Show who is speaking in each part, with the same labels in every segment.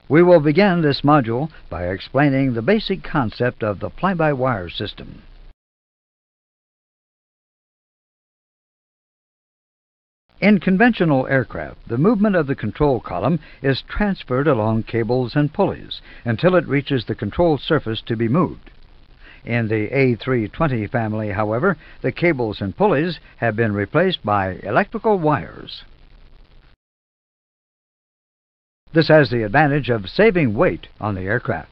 Speaker 1: We will begin this module by explaining the basic concept of the fly-by-wire system. In conventional aircraft, the movement of the control column is transferred along cables and pulleys until it reaches the control surface to be moved. In the A320 family, however, the cables and pulleys have been replaced by electrical wires. This has the advantage of saving weight on the aircraft.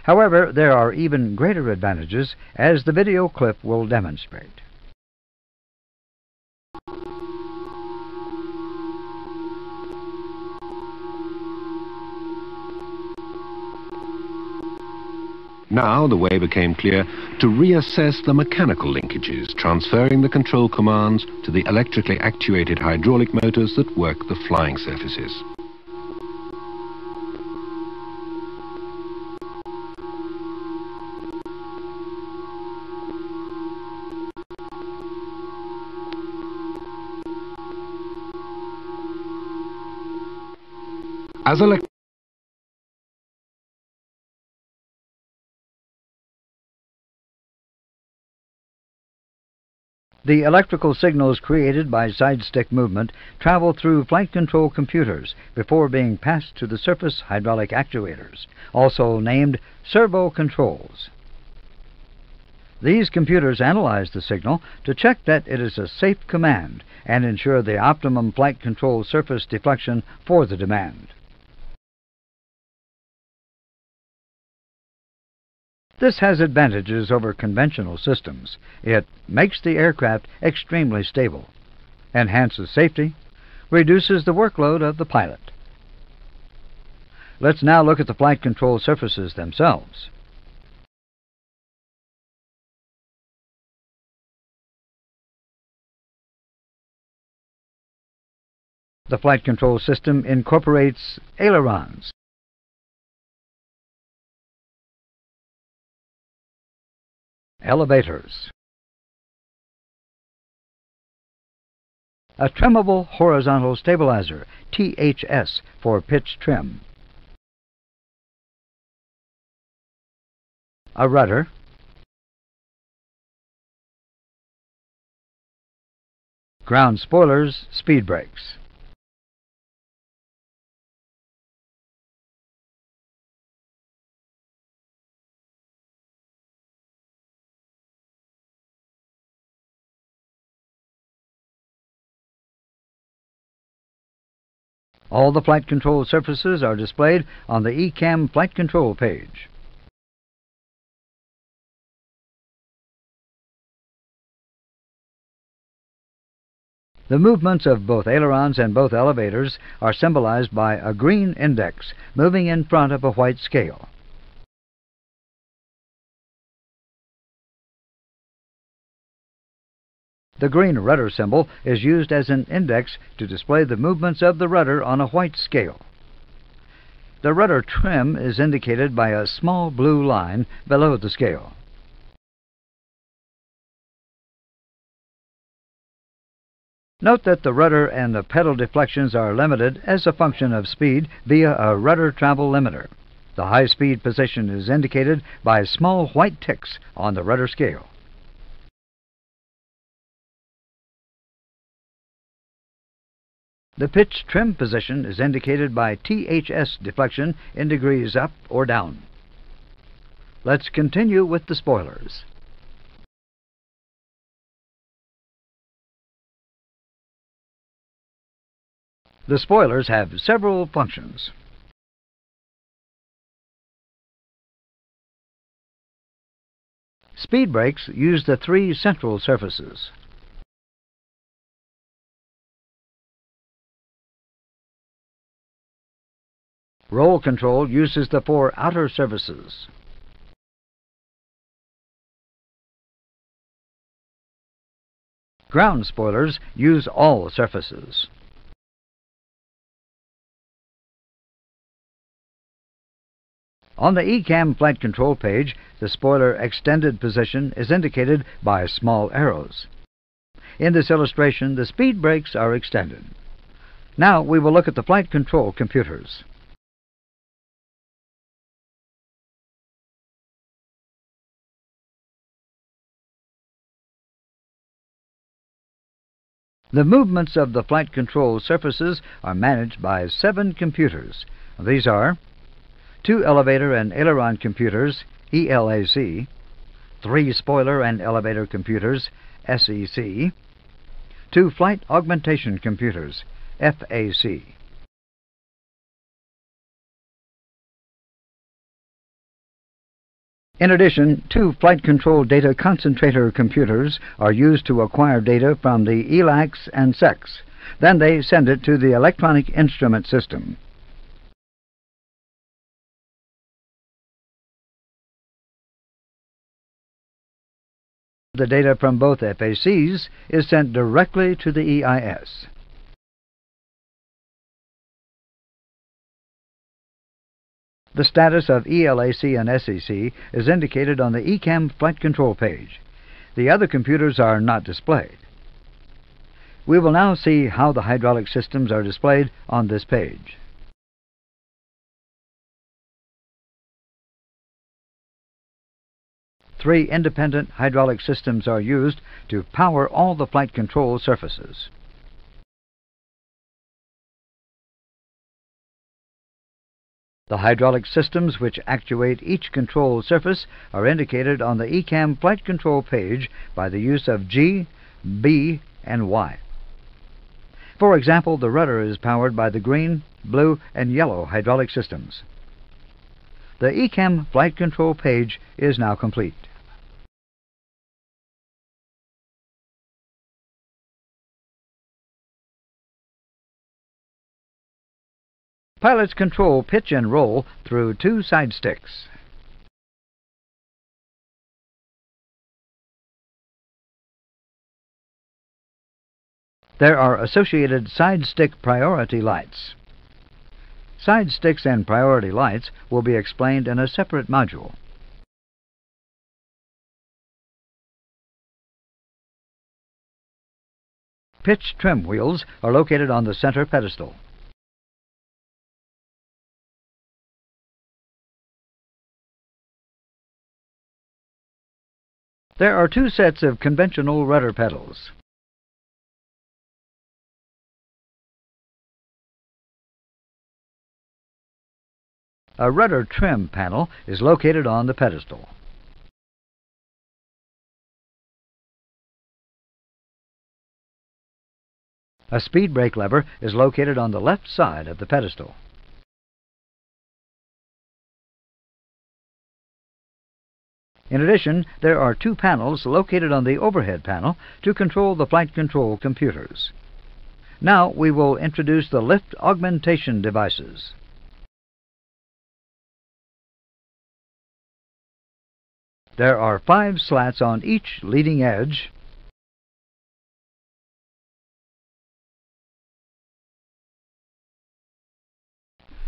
Speaker 1: However, there are even greater advantages, as the video clip will demonstrate.
Speaker 2: Now the way became clear to reassess the mechanical linkages, transferring the control commands to the electrically actuated hydraulic motors that work the flying surfaces. As
Speaker 1: The electrical signals created by side-stick movement travel through flight control computers before being passed to the surface hydraulic actuators, also named servo controls. These computers analyze the signal to check that it is a safe command and ensure the optimum flight control surface deflection for the demand. This has advantages over conventional systems. It makes the aircraft extremely stable, enhances safety, reduces the workload of the pilot. Let's now look at the flight control surfaces themselves. The flight control system incorporates ailerons, elevators, a trimmable horizontal stabilizer, THS, for pitch trim, a rudder, ground spoilers, speed brakes. All the flight control surfaces are displayed on the ECAM flight control page. The movements of both ailerons and both elevators are symbolized by a green index moving in front of a white scale. The green rudder symbol is used as an index to display the movements of the rudder on a white scale. The rudder trim is indicated by a small blue line below the scale. Note that the rudder and the pedal deflections are limited as a function of speed via a rudder travel limiter. The high speed position is indicated by small white ticks on the rudder scale. The pitch trim position is indicated by THS deflection in degrees up or down. Let's continue with the spoilers. The spoilers have several functions. Speed brakes use the three central surfaces. Roll control uses the four outer surfaces. Ground spoilers use all surfaces. On the ECAM flight control page, the spoiler extended position is indicated by small arrows. In this illustration, the speed brakes are extended. Now we will look at the flight control computers. The movements of the flight control surfaces are managed by 7 computers. These are 2 elevator and aileron computers, ELAC, 3 spoiler and elevator computers, SEC, 2 flight augmentation computers, FAC. In addition, 2 flight control data concentrator computers are used to acquire data from the ELACs and SECs. Then they send it to the electronic instrument system. The data from both FACs is sent directly to the EIS. The status of ELAC and SEC is indicated on the ECAM flight control page. The other computers are not displayed. We will now see how the hydraulic systems are displayed on this page. Three independent hydraulic systems are used to power all the flight control surfaces. The hydraulic systems which actuate each control surface are indicated on the ECAM flight control page by the use of G, B, and Y. For example, the rudder is powered by the green, blue, and yellow hydraulic systems. The ECAM flight control page is now complete. Pilots control pitch and roll through 2 side sticks. There are associated side stick priority lights. Side sticks and priority lights will be explained in a separate module. Pitch trim wheels are located on the center pedestal. There are 2 sets of conventional rudder pedals. A rudder trim panel is located on the pedestal. A speed brake lever is located on the left side of the pedestal. In addition, there are 2 panels located on the overhead panel to control the flight control computers. Now we will introduce the lift augmentation devices. There are 5 slats on each leading edge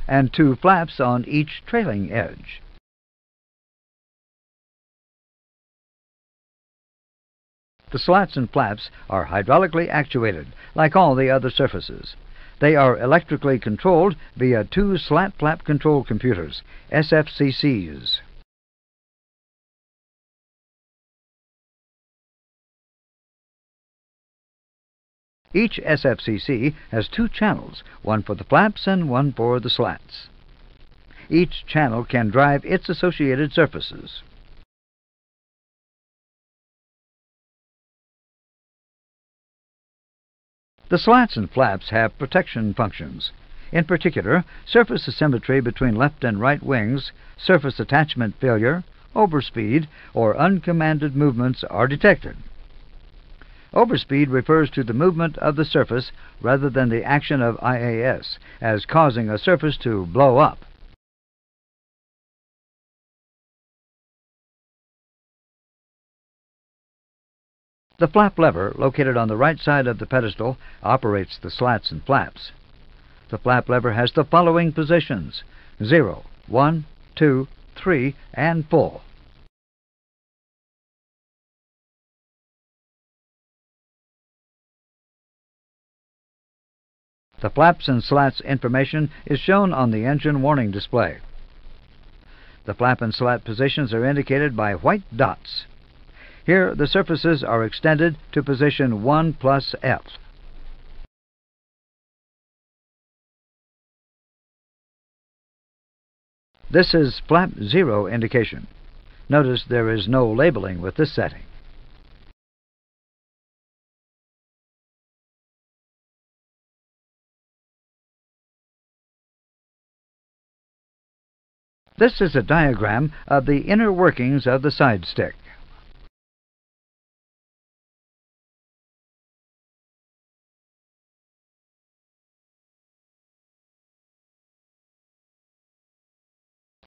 Speaker 1: and 2 flaps on each trailing edge. The slats and flaps are hydraulically actuated, like all the other surfaces. They are electrically controlled via 2 slat flap control computers, SFCCs. Each SFCC has 2 channels, one for the flaps and one for the slats. Each channel can drive its associated surfaces. The slats and flaps have protection functions. In particular, surface asymmetry between left and right wings, surface attachment failure, overspeed, or uncommanded movements are detected. Overspeed refers to the movement of the surface rather than the action of IAS, as causing a surface to blow up. The flap lever, located on the right side of the pedestal, operates the slats and flaps. The flap lever has the following positions: 0, 1, 2, 3, and full. The flaps and slats information is shown on the engine warning display. The flap and slat positions are indicated by white dots. Here the surfaces are extended to position 1 plus F. This is flap 0 indication. Notice there is no labeling with this setting. This is a diagram of the inner workings of the side stick.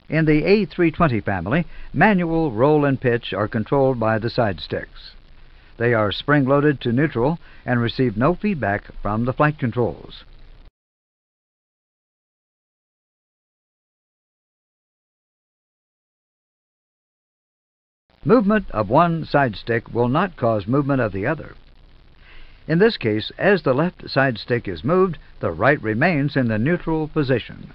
Speaker 1: In the A320 family, manual roll and pitch are controlled by the side sticks. They are spring-loaded to neutral and receive no feedback from the flight controls. Movement of one side stick will not cause movement of the other. In this case, as the left side stick is moved, the right remains in the neutral position.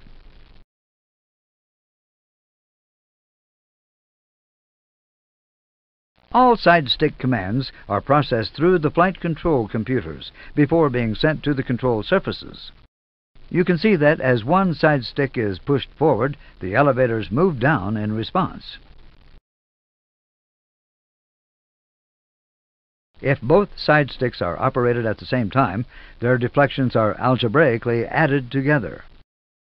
Speaker 1: All side stick commands are processed through the flight control computers before being sent to the control surfaces. You can see that as one side stick is pushed forward, the elevators move down in response. If both side sticks are operated at the same time, their deflections are algebraically added together.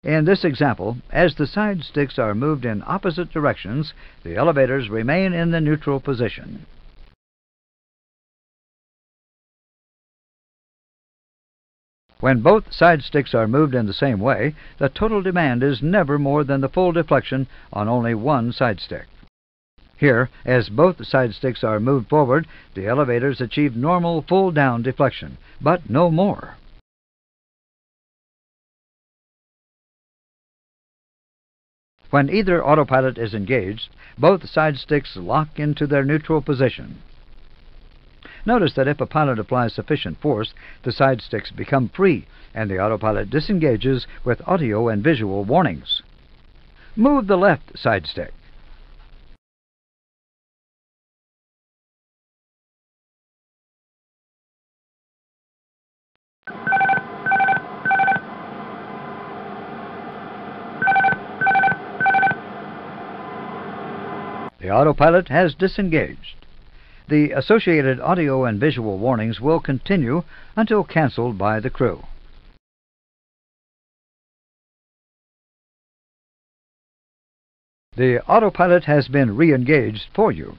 Speaker 1: In this example, as the side sticks are moved in opposite directions, the elevators remain in the neutral position. When both side sticks are moved in the same way, the total demand is never more than the full deflection on only one side stick. Here, as both side sticks are moved forward, the elevators achieve normal full-down deflection, but no more. When either autopilot is engaged, both side sticks lock into their neutral position. Notice that if a pilot applies sufficient force, the side sticks become free, and the autopilot disengages with audio and visual warnings. Move the left side stick. The autopilot has disengaged. The associated audio and visual warnings will continue until canceled by the crew. The autopilot has been re-engaged for you.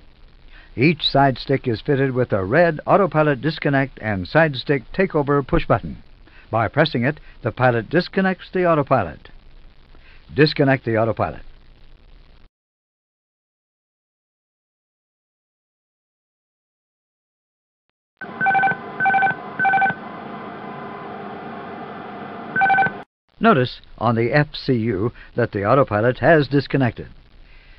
Speaker 1: Each side stick is fitted with a red autopilot disconnect and side stick takeover push button. By pressing it, the pilot disconnects the autopilot. Disconnect the autopilot. Notice on the FCU that the autopilot has disconnected.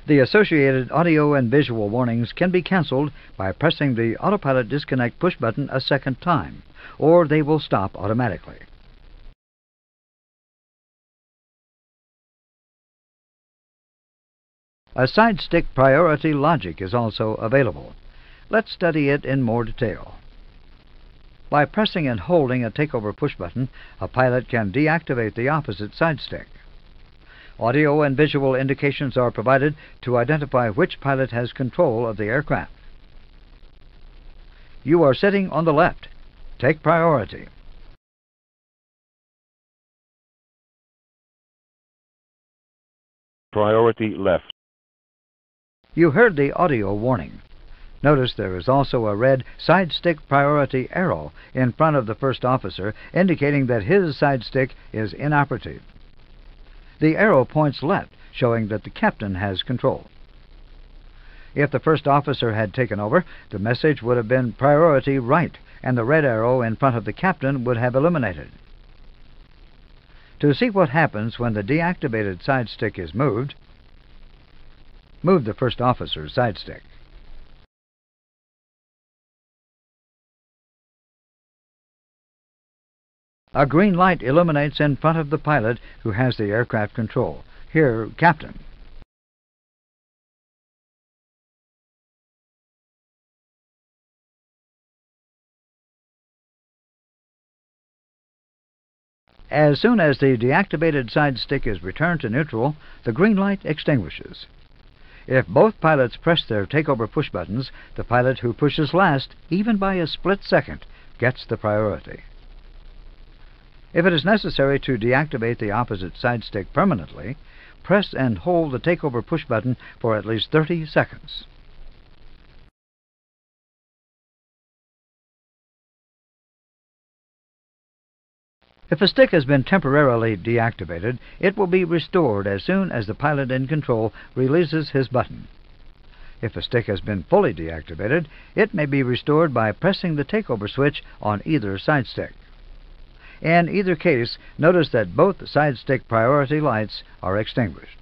Speaker 1: The associated audio and visual warnings can be canceled by pressing the autopilot disconnect push button a second time, or they will stop automatically. A side stick priority logic is also available. Let's study it in more detail. By pressing and holding a takeover push button, a pilot can deactivate the opposite side stick. Audio and visual indications are provided to identify which pilot has control of the aircraft. You are sitting on the left. Take priority.
Speaker 3: Priority left.
Speaker 1: You heard the audio warning. Notice there is also a red side stick priority arrow in front of the first officer, indicating that his side stick is inoperative. The arrow points left, showing that the captain has control. If the first officer had taken over, the message would have been priority right, and the red arrow in front of the captain would have eliminated. To see what happens when the deactivated side stick is moved, move the first officer's side stick. A green light illuminates in front of the pilot who has the aircraft control. Here, Captain. As soon as the deactivated side stick is returned to neutral, the green light extinguishes. If both pilots press their takeover push buttons, the pilot who pushes last, even by a split second, gets the priority. If it is necessary to deactivate the opposite side stick permanently, press and hold the takeover push button for at least 30 seconds. If a stick has been temporarily deactivated, it will be restored as soon as the pilot in control releases his button. If a stick has been fully deactivated, it may be restored by pressing the takeover switch on either side stick. In either case, notice that both side stick priority lights are extinguished.